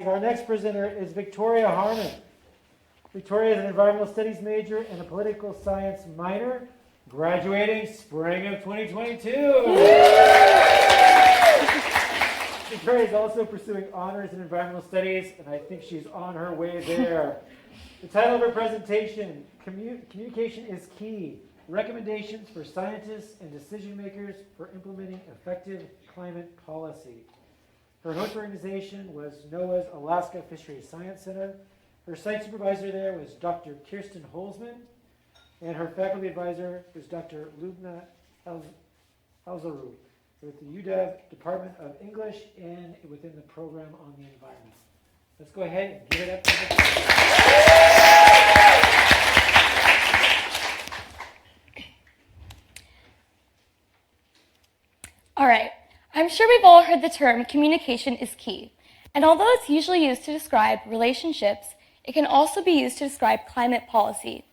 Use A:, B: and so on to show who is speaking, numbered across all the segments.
A: Our next presenter is Victoria Harmon. Victoria is an environmental studies major and a political science minor, graduating spring of 2022. Victoria is also pursuing honors in environmental studies, and I think she's on her way there. The title of her presentation, Communication is Key, Recommendations for Scientists and Decision Makers for Implementing Effective Climate Policy. Her host organization was NOAA's Alaska Fisheries Science Center. Her site supervisor there was Dr. Kirsten Holzman, and her faculty advisor was Dr. Lubna Alzaru with the UW Department of English and within the program on the environment. Let's go ahead and give it up to
B: All right. I'm sure we've all heard the term communication is key, and although it's usually used to describe relationships, it can also be used to describe climate policy.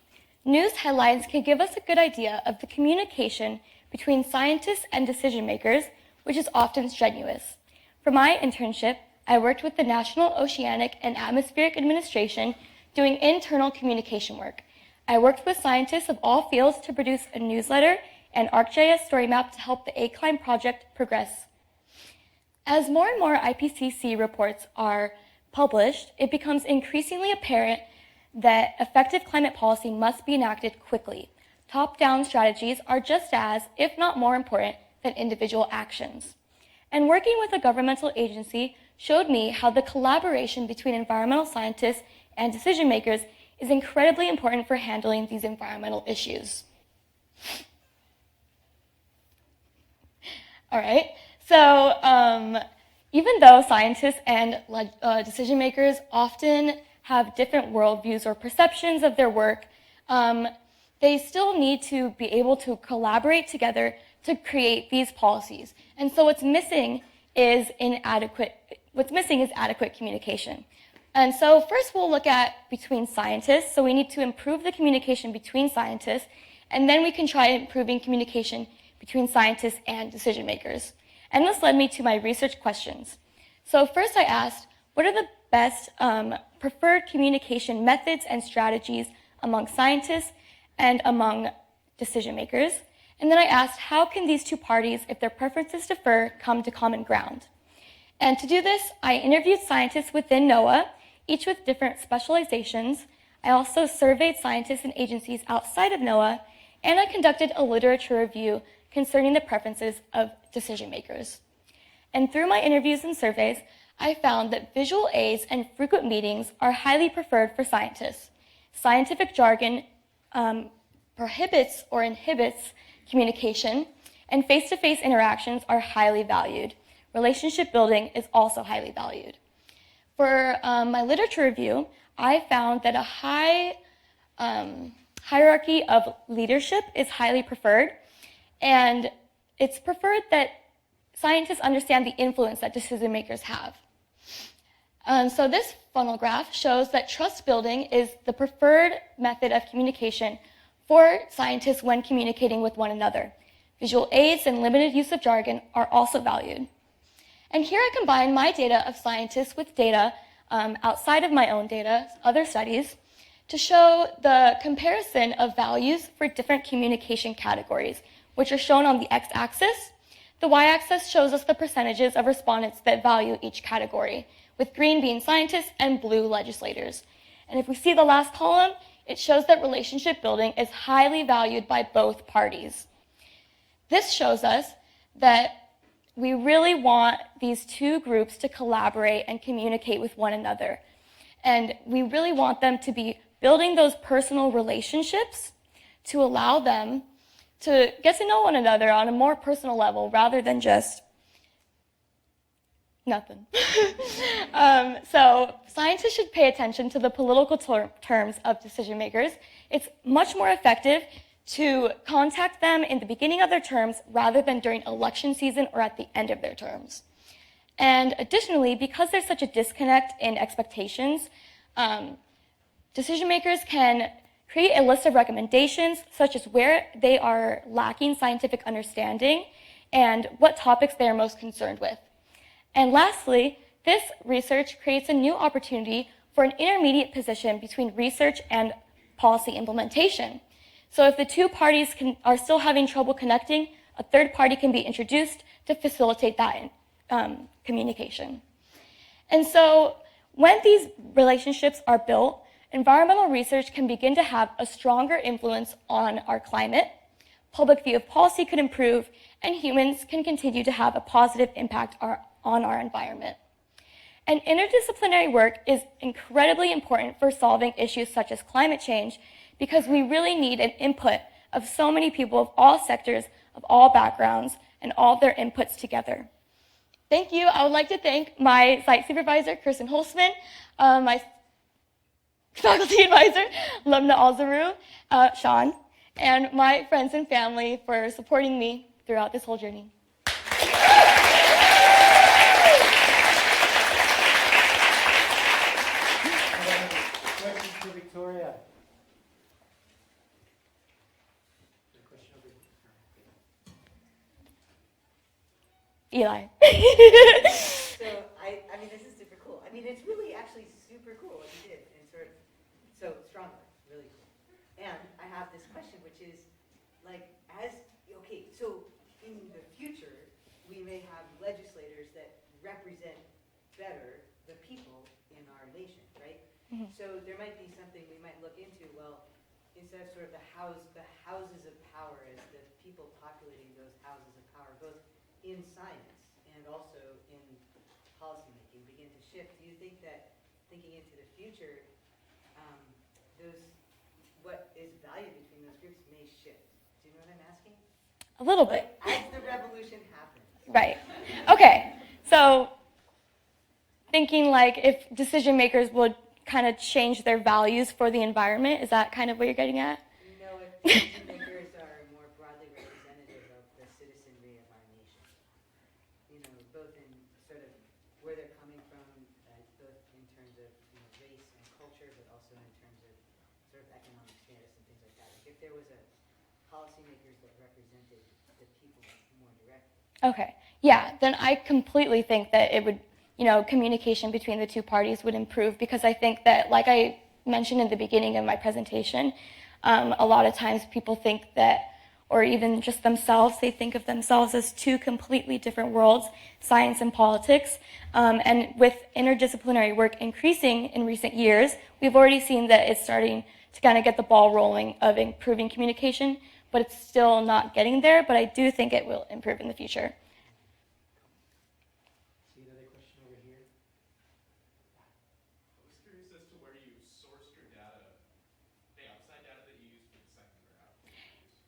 B: News headlines can give us a good idea of the communication between scientists and decision makers, which is often strenuous. For my internship, I worked with the National Oceanic and Atmospheric Administration doing internal communication work. I worked with scientists of all fields to produce a newsletter and ArcGIS story map to help the ACLIMB project progress. As more and more IPCC reports are published, it becomes increasingly apparent that effective climate policy must be enacted quickly. Top-down strategies are just as, if not more important, than individual actions. And working with a governmental agency showed me how the collaboration between environmental scientists and decision makers is incredibly important for handling these environmental issues. All right. So even though scientists and decision makers often have different worldviews or perceptions of their work, they still need to be able to collaborate together to create these policies. And so what's missing is adequate communication. And so first we'll look at between scientists. So we need to improve the communication between scientists, and then we can try improving communication between scientists and decision makers. And this led me to my research questions. So first I asked, what are the best preferred communication methods and strategies among scientists and among decision makers? And then I asked, how can these two parties, if their preferences differ, come to common ground? And to do this, I interviewed scientists within NOAA, each with different specializations. I also surveyed scientists and agencies outside of NOAA, and I conducted a literature review concerning the preferences of decision makers. And through my interviews and surveys, I found that visual aids and frequent meetings are highly preferred for scientists. Scientific jargon prohibits or inhibits communication, and face-to-face interactions are highly valued. Relationship building is also highly valued. For my literature review, I found that a high hierarchy of leadership is highly preferred, and it's preferred that scientists understand the influence that decision makers have. So this funnel graph shows that trust building is the preferred method of communication for scientists when communicating with one another. Visual aids and limited use of jargon are also valued. And here I combine my data of scientists with data outside of my own data, other studies, to show the comparison of values for different communication categories, which are shown on the x-axis. The y-axis shows us the percentages of respondents that value each category, with green being scientists and blue legislators. And if we see the last column, it shows that relationship building is highly valued by both parties. This shows us that we really want these two groups to collaborate and communicate with one another. And we really want them to be building those personal relationships to allow them to get to know one another on a more personal level rather than just nothing. So scientists should pay attention to the political terms of decision makers. It's much more effective to contact them in the beginning of their terms rather than during election season or at the end of their terms. And additionally, because there's such a disconnect in expectations, decision makers can create a list of recommendations, such as where they are lacking scientific understanding and what topics they are most concerned with. And lastly, this research creates a new opportunity for an intermediate position between research and policy implementation. So if the two parties are still having trouble connecting, a third party can be introduced to facilitate that communication. And so when these relationships are built, environmental research can begin to have a stronger influence on our climate, public view of policy could improve, and humans can continue to have a positive impact on our environment. And interdisciplinary work is incredibly important for solving issues such as climate change because we really need an input of so many people of all sectors, of all backgrounds, and all their inputs together. Thank you. I would like to thank my site supervisor, Kirsten Holzman, my faculty advisor, Lumna Alzaru, Sean, and my friends and family for supporting me throughout this whole journey.
A: Questions for Victoria?
B: Eli.
C: So, I mean, this is super cool. I mean, it's really actually super cool what you did, and sort of so strongly, really cool. And I have this question, which is, like, okay, so in the future, we may have legislators that represent better the people in our nation, right? Mm-hmm. So there might be something we might look into, well, instead of sort of the houses of power as the people populating those houses of power, both in science and also in policymaking begin to shift. Do you think that thinking into the future, what is valued between those groups may shift? Do you know what I'm asking?
B: A little bit.
C: As the revolution happens.
B: Right. Okay. So thinking like if decision makers would kind of change their values for the environment, is that kind of what you're getting at?
C: No, if decision makers are more broadly representative of the citizenry of our nation. You know, both in sort of where they're coming from, both in terms of race and culture, but also in terms of sort of economic status and things like that. If there was a policymakers that represented the people more directly.
B: Okay. Yeah, then I completely think that it would, communication between the two parties would improve because I think that, like I mentioned in the beginning of my presentation, a lot of times people think that, or even just themselves, they think of themselves as two completely different worlds, science and politics. And with interdisciplinary work increasing in recent years, we've already seen that it's starting to kind of get the ball rolling of improving communication, but it's still not getting there, but I do think it will improve in the future.
A: See another question over here?
D: I was curious as to where you sourced your data, the outside data that you used for the second graph.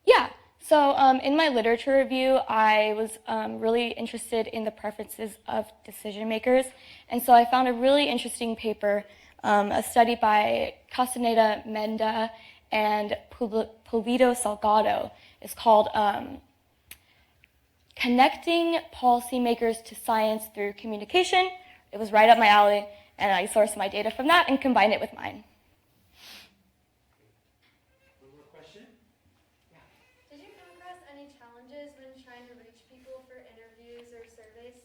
B: Yeah, so in my literature review, I was really interested in the preferences of decision makers, and so I found a really interesting paper, a study by Castaneda Menda and Pulido Salgado. It's called Connecting Policymakers to Science Through Communication. It was right up my alley, and I sourced my data from that and combined it with mine.
A: One more question? Yeah.
E: Did you come across any challenges when trying to reach people for interviews or surveys?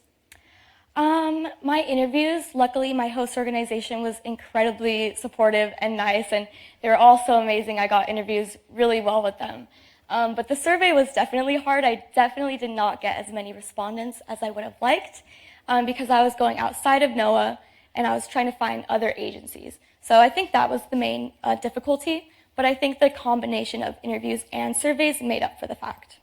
B: My interviews, luckily my host organization was incredibly supportive and nice, and they were all so amazing. I got interviews really well with them. But the survey was definitely hard. I definitely did not get as many respondents as I would have liked because I was going outside of NOAA and I was trying to find other agencies. So I think that was the main difficulty, but I think the combination of interviews and surveys made up for the fact.